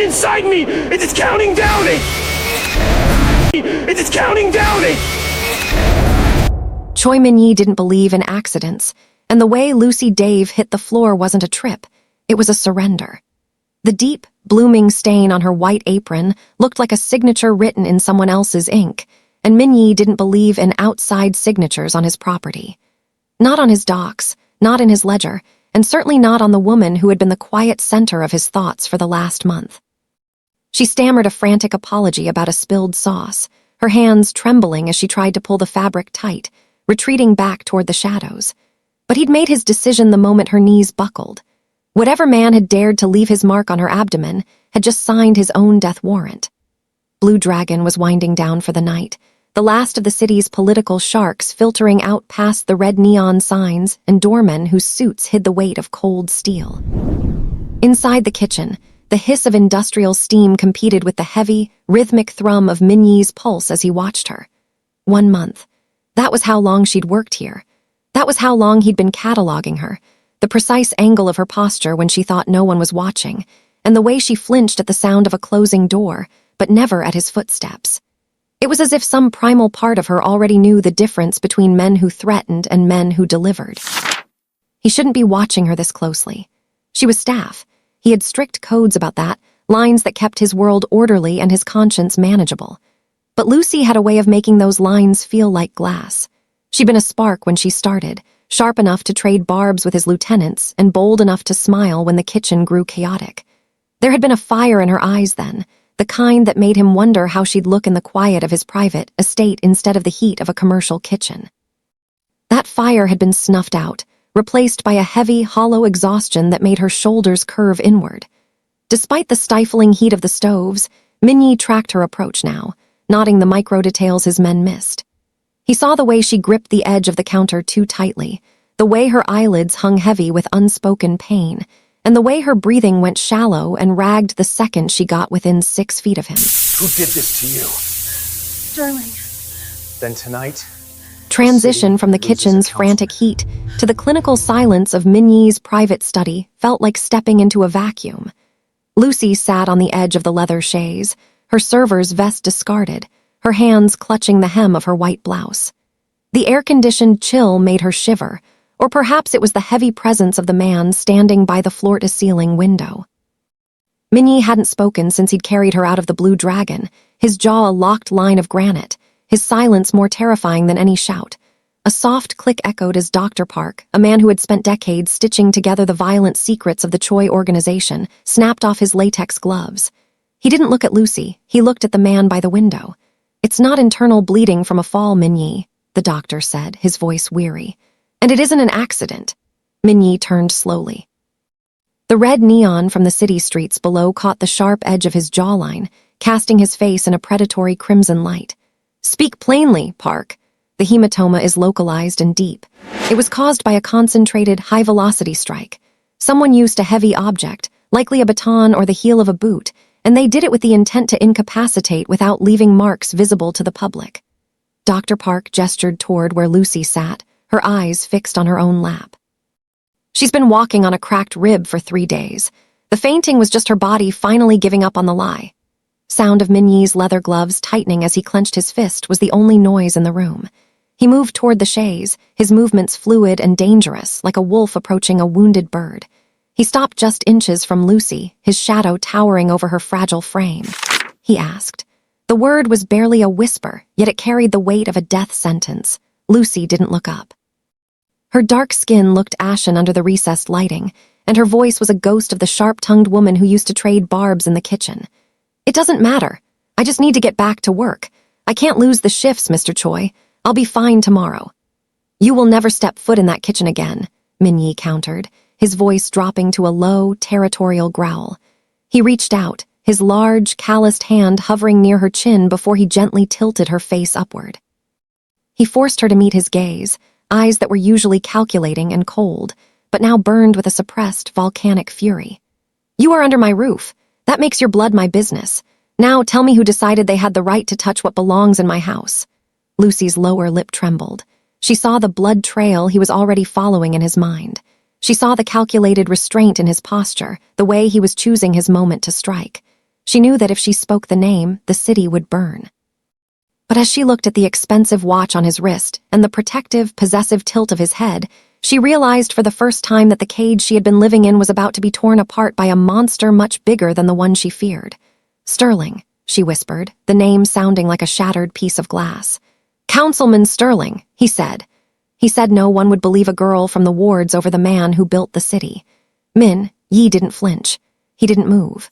inside me! It is counting down! It is counting down! Choi Min-Jae didn't believe in accidents, and the way Lucy Dave hit the floor wasn't a trip. It was a surrender. The deep, blooming stain on her white apron looked like a signature written in someone else's ink, and Min-Jae didn't believe in outside signatures on his property. Not on his docs, not in his ledger, and certainly not on the woman who had been the quiet center of his thoughts for the last month. She stammered a frantic apology about a spilled sauce, her hands trembling as she tried to pull the fabric tight, retreating back toward the shadows. But he'd made his decision the moment her knees buckled. Whatever man had dared to leave his mark on her abdomen had just signed his own death warrant. Blue Dragon was winding down for the night, the last of the city's political sharks filtering out past the red neon signs and doormen whose suits hid the weight of cold steel. Inside the kitchen, the hiss of industrial steam competed with the heavy, rhythmic thrum of Min-Jae's pulse as he watched her. 1 month. That was how long she'd worked here. That was how long he'd been cataloging her, the precise angle of her posture when she thought no one was watching, and the way she flinched at the sound of a closing door, but never at his footsteps. It was as if some primal part of her already knew the difference between men who threatened and men who delivered. He shouldn't be watching her this closely. She was staff. He had strict codes about that, lines that kept his world orderly and his conscience manageable. But Lucy had a way of making those lines feel like glass. She'd been a spark when she started, sharp enough to trade barbs with his lieutenants and bold enough to smile when the kitchen grew chaotic. There had been a fire in her eyes then, the kind that made him wonder how she'd look in the quiet of his private estate instead of the heat of a commercial kitchen. That fire had been snuffed out, replaced by a heavy, hollow exhaustion that made her shoulders curve inward. Despite the stifling heat of the stoves, Min-Jae tracked her approach now, noting the micro-details his men missed. He saw the way she gripped the edge of the counter too tightly, the way her eyelids hung heavy with unspoken pain, and the way her breathing went shallow and ragged the second she got within 6 feet of him. Who did this to you? Sterling. Then tonight... Transition from the kitchen's frantic heat to the clinical silence of Min-Jae's private study felt like stepping into a vacuum. Lucy sat on the edge of the leather chaise, her server's vest discarded, her hands clutching the hem of her white blouse. The air-conditioned chill made her shiver, or perhaps it was the heavy presence of the man standing by the floor-to-ceiling window. Min-Jae hadn't spoken since he'd carried her out of the Blue Dragon, his jaw a locked line of granite, his silence more terrifying than any shout. A soft click echoed as Dr. Park, a man who had spent decades stitching together the violent secrets of the Choi organization, snapped off his latex gloves. He didn't look at Lucy, he looked at the man by the window. "It's not internal bleeding from a fall, Min-Jae," the doctor said, his voice weary. "And it isn't an accident." Min-Jae turned slowly. The red neon from the city streets below caught the sharp edge of his jawline, casting his face in a predatory crimson light. "Speak plainly, Park. The hematoma is localized and deep. It was caused by a concentrated, high-velocity strike. Someone used a heavy object, likely a baton or the heel of a boot, and they did it with the intent to incapacitate without leaving marks visible to the public." Dr. Park gestured toward where Lucy sat, her eyes fixed on her own lap. "She's been walking on a cracked rib for 3 days. The fainting was just her body finally giving up on the lie." Sound of Min-Jae's leather gloves tightening as he clenched his fist was the only noise in the room. He moved toward the chaise, his movements fluid and dangerous, like a wolf approaching a wounded bird. He stopped just inches from Lucy, his shadow towering over her fragile frame. He asked. The word was barely a whisper, yet it carried the weight of a death sentence. Lucy didn't look up. Her dark skin looked ashen under the recessed lighting, and her voice was a ghost of the sharp-tongued woman who used to trade barbs in the kitchen. "It doesn't matter. I just need to get back to work. I can't lose the shifts, Mr. Choi. I'll be fine tomorrow." "You will never step foot in that kitchen again," Min-Jae countered, his voice dropping to a low, territorial growl. He reached out, his large, calloused hand hovering near her chin before he gently tilted her face upward. He forced her to meet his gaze, eyes that were usually calculating and cold, but now burned with a suppressed, volcanic fury. "You are under my roof. That makes your blood my business. Now tell me who decided they had the right to touch what belongs in my house." Lucy's lower lip trembled. She saw the blood trail he was already following in his mind. She saw the calculated restraint in his posture, the way he was choosing his moment to strike. She knew that if she spoke the name, the city would burn. But as she looked at the expensive watch on his wrist and the protective, possessive tilt of his head, she realized for the first time that the cage she had been living in was about to be torn apart by a monster much bigger than the one she feared. "Sterling," she whispered, the name sounding like a shattered piece of glass. "Councilman Sterling," he said. He said no one would believe a girl from the wards over the man who built the city. Min-Jae didn't flinch. He didn't move.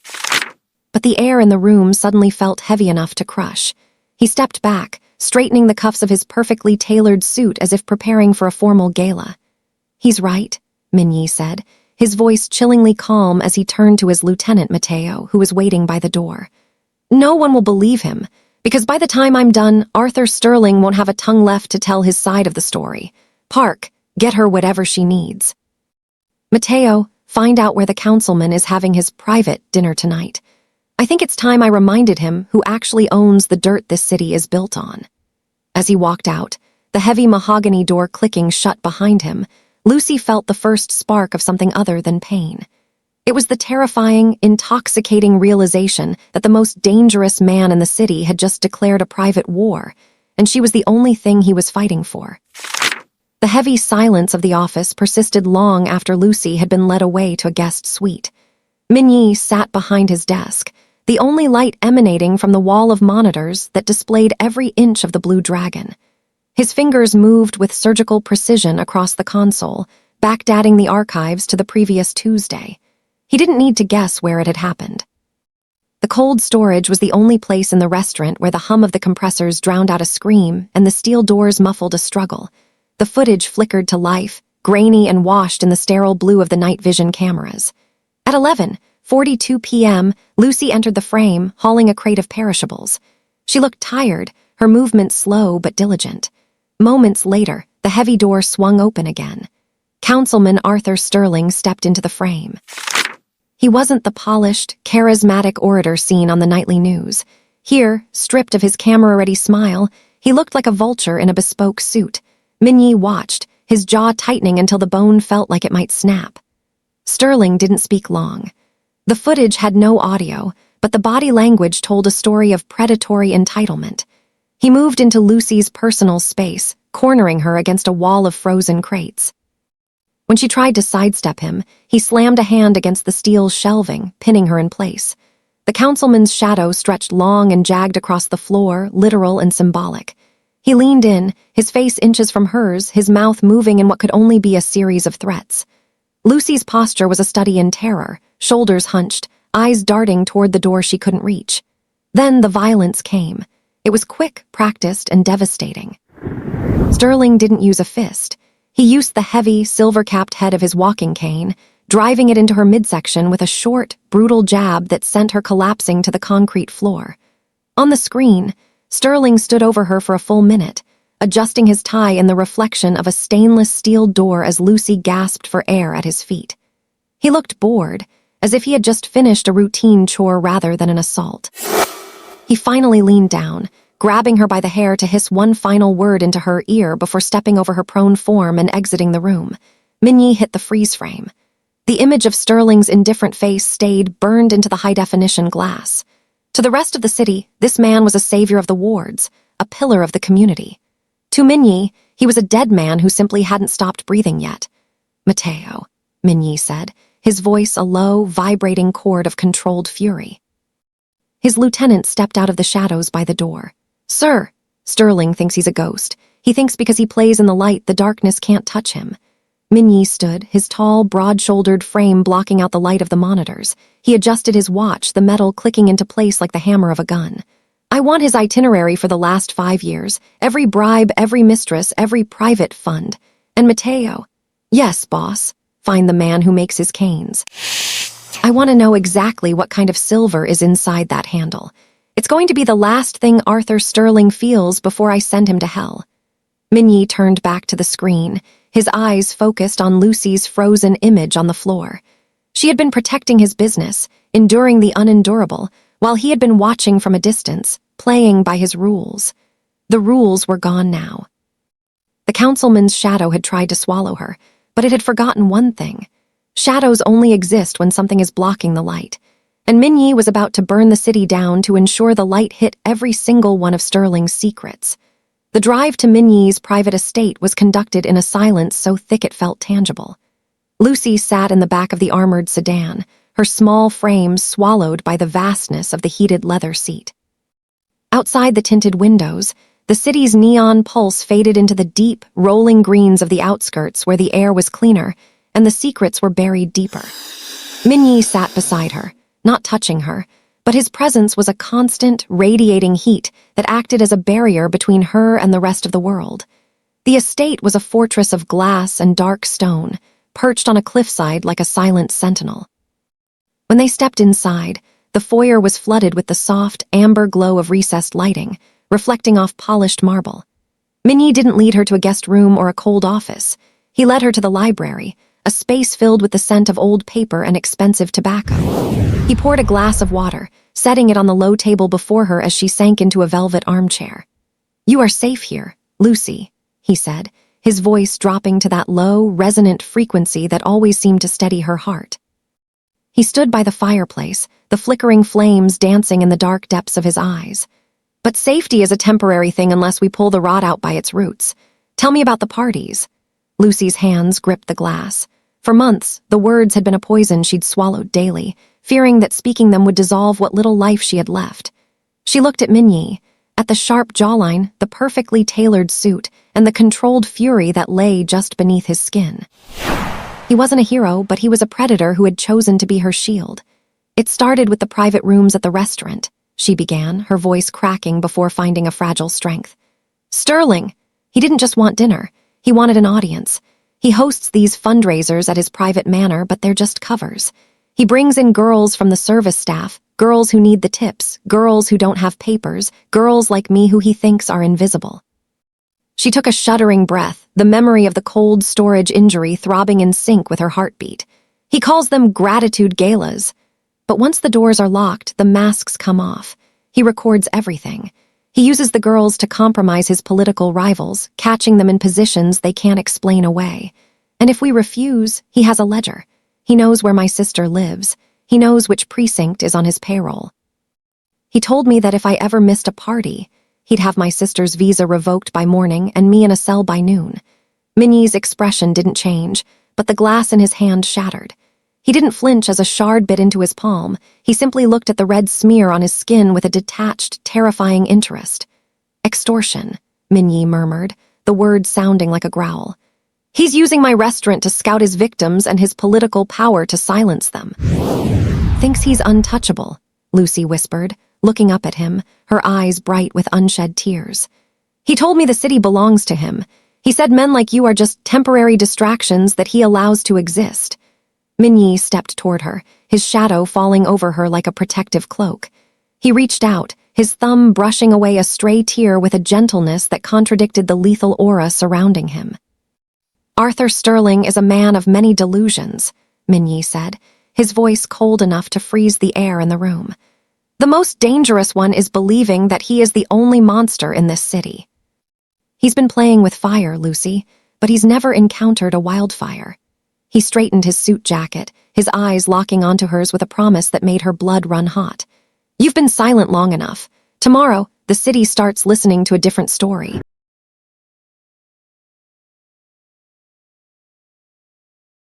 But the air in the room suddenly felt heavy enough to crush. He stepped back, straightening the cuffs of his perfectly tailored suit as if preparing for a formal gala. "He's right," Min-Jae said, his voice chillingly calm as he turned to his lieutenant Mateo, who was waiting by the door. "No one will believe him, because by the time I'm done, Arthur Sterling won't have a tongue left to tell his side of the story. Park, get her whatever she needs. Mateo, find out where the councilman is having his private dinner tonight. I think it's time I reminded him who actually owns the dirt this city is built on." As he walked out, the heavy mahogany door clicking shut behind him, Lucy felt the first spark of something other than pain. It was the terrifying, intoxicating realization that the most dangerous man in the city had just declared a private war, and she was the only thing he was fighting for. The heavy silence of the office persisted long after Lucy had been led away to a guest suite. Min-Jae sat behind his desk, the only light emanating from the wall of monitors that displayed every inch of the blue dragon. His fingers moved with surgical precision across the console, backdating the archives to the previous Tuesday. He didn't need to guess where it had happened. The cold storage was the only place in the restaurant where the hum of the compressors drowned out a scream and the steel doors muffled a struggle. The footage flickered to life, grainy and washed in the sterile blue of the night vision cameras. At 11:42 p.m., Lucy entered the frame, hauling a crate of perishables. She looked tired, her movements slow but diligent. Moments later, the heavy door swung open again. Councilman Arthur Sterling stepped into the frame. He wasn't the polished, charismatic orator seen on the nightly news. Here, stripped of his camera-ready smile, he looked like a vulture in a bespoke suit. Min-Jae watched, his jaw tightening until the bone felt like it might snap. Sterling didn't speak long. The footage had no audio, but the body language told a story of predatory entitlement. He moved into Lucy's personal space, cornering her against a wall of frozen crates. When she tried to sidestep him, he slammed a hand against the steel shelving, pinning her in place. The councilman's shadow stretched long and jagged across the floor, literal and symbolic. He leaned in, his face inches from hers, his mouth moving in what could only be a series of threats. Lucy's posture was a study in terror, shoulders hunched, eyes darting toward the door she couldn't reach. Then the violence came. It was quick, practiced, and devastating. Sterling didn't use a fist. He used the heavy, silver-capped head of his walking cane, driving it into her midsection with a short, brutal jab that sent her collapsing to the concrete floor. On the screen, Sterling stood over her for a full minute, adjusting his tie in the reflection of a stainless steel door as Lucy gasped for air at his feet. He looked bored, as if he had just finished a routine chore rather than an assault. He finally leaned down, grabbing her by the hair to hiss one final word into her ear before stepping over her prone form and exiting the room. Min-Jae hit the freeze frame. The image of Sterling's indifferent face stayed burned into the high-definition glass. To the rest of the city, this man was a savior of the wards, a pillar of the community. To Min-Jae, he was a dead man who simply hadn't stopped breathing yet. "Mateo," Min-Jae said, his voice a low, vibrating chord of controlled fury. His lieutenant stepped out of the shadows by the door. "Sir," Sterling thinks he's a ghost. He thinks because he plays in the light, the darkness can't touch him. Min-Jae stood, his tall, broad-shouldered frame blocking out the light of the monitors. He adjusted his watch, the metal clicking into place like the hammer of a gun. "I want his itinerary for the last 5 years. Every bribe, every mistress, every private fund. And Mateo." "Yes, boss. Find the man who makes his canes. I want to know exactly what kind of silver is inside that handle. It's going to be the last thing Arthur Sterling feels before I send him to hell." Min-Jae turned back to the screen, his eyes focused on Lucy's frozen image on the floor. She had been protecting his business, enduring the unendurable, while he had been watching from a distance, playing by his rules. The rules were gone now. The councilman's shadow had tried to swallow her, but it had forgotten one thing. Shadows only exist when something is blocking the light. and Min-Yi was about to burn the city down to ensure the light hit every single one of Sterling's secrets. The drive to Min-Yi's private estate was conducted in a silence so thick it felt tangible. Lucy sat in the back of the armored sedan, her small frame swallowed by the vastness of the heated leather seat. Outside the tinted windows, the city's neon pulse faded into the deep, rolling greens of the outskirts where the air was cleaner and the secrets were buried deeper. Min-Yi sat beside her, not touching her, but his presence was a constant, radiating heat that acted as a barrier between her and the rest of the world. The estate was a fortress of glass and dark stone, perched on a cliffside like a silent sentinel. When they stepped inside, the foyer was flooded with the soft, amber glow of recessed lighting, reflecting off polished marble. Min-Yi didn't lead her to a guest room or a cold office. He led her to the library, a space filled with the scent of old paper and expensive tobacco. He poured a glass of water, setting it on the low table before her as she sank into a velvet armchair. "You are safe here, Lucy," he said, his voice dropping to that low, resonant frequency that always seemed to steady her heart. He stood by the fireplace, the flickering flames dancing in the dark depths of his eyes. "But safety is a temporary thing unless we pull the rot out by its roots. Tell me about the parties." Lucy's hands gripped the glass. For months, the words had been a poison she'd swallowed daily, fearing that speaking them would dissolve what little life she had left. She looked at Min-Yi, at the sharp jawline, the perfectly tailored suit, and the controlled fury that lay just beneath his skin. He wasn't a hero, but he was a predator who had chosen to be her shield. "It started with the private rooms at the restaurant," she began, her voice cracking before finding a fragile strength. "Sterling! He didn't just want dinner. He wanted an audience. He hosts these fundraisers at his private manor, but they're just covers. He brings in girls from the service staff, girls who need the tips, girls who don't have papers, girls like me who he thinks are invisible." She took a shuddering breath, the memory of the cold storage injury throbbing in sync with her heartbeat. "He calls them gratitude galas. But once the doors are locked, the masks come off. He records everything. He uses the girls to compromise his political rivals, catching them in positions they can't explain away. And if we refuse, he has a ledger. He knows where my sister lives. He knows which precinct is on his payroll. He told me that if I ever missed a party, he'd have my sister's visa revoked by morning and me in a cell by noon." Min-Yi's expression didn't change, but the glass in his hand shattered. He didn't flinch as a shard bit into his palm. He simply looked at the red smear on his skin with a detached, terrifying interest. "Extortion," Min-Yi murmured, the word sounding like a growl. "He's using my restaurant to scout his victims and his political power to silence them." "Thinks he's untouchable," Lucy whispered, looking up at him, her eyes bright with unshed tears. "He told me the city belongs to him. He said men like you are just temporary distractions that he allows to exist." Min-Yi stepped toward her, his shadow falling over her like a protective cloak. He reached out, his thumb brushing away a stray tear with a gentleness that contradicted the lethal aura surrounding him. "Arthur Sterling is a man of many delusions," Min-Yi said, his voice cold enough to freeze the air in the room. "The most dangerous one is believing that he is the only monster in this city. He's been playing with fire, Lucy, but he's never encountered a wildfire." He straightened his suit jacket, his eyes locking onto hers with a promise that made her blood run hot. "You've been silent long enough. Tomorrow, the city starts listening to a different story."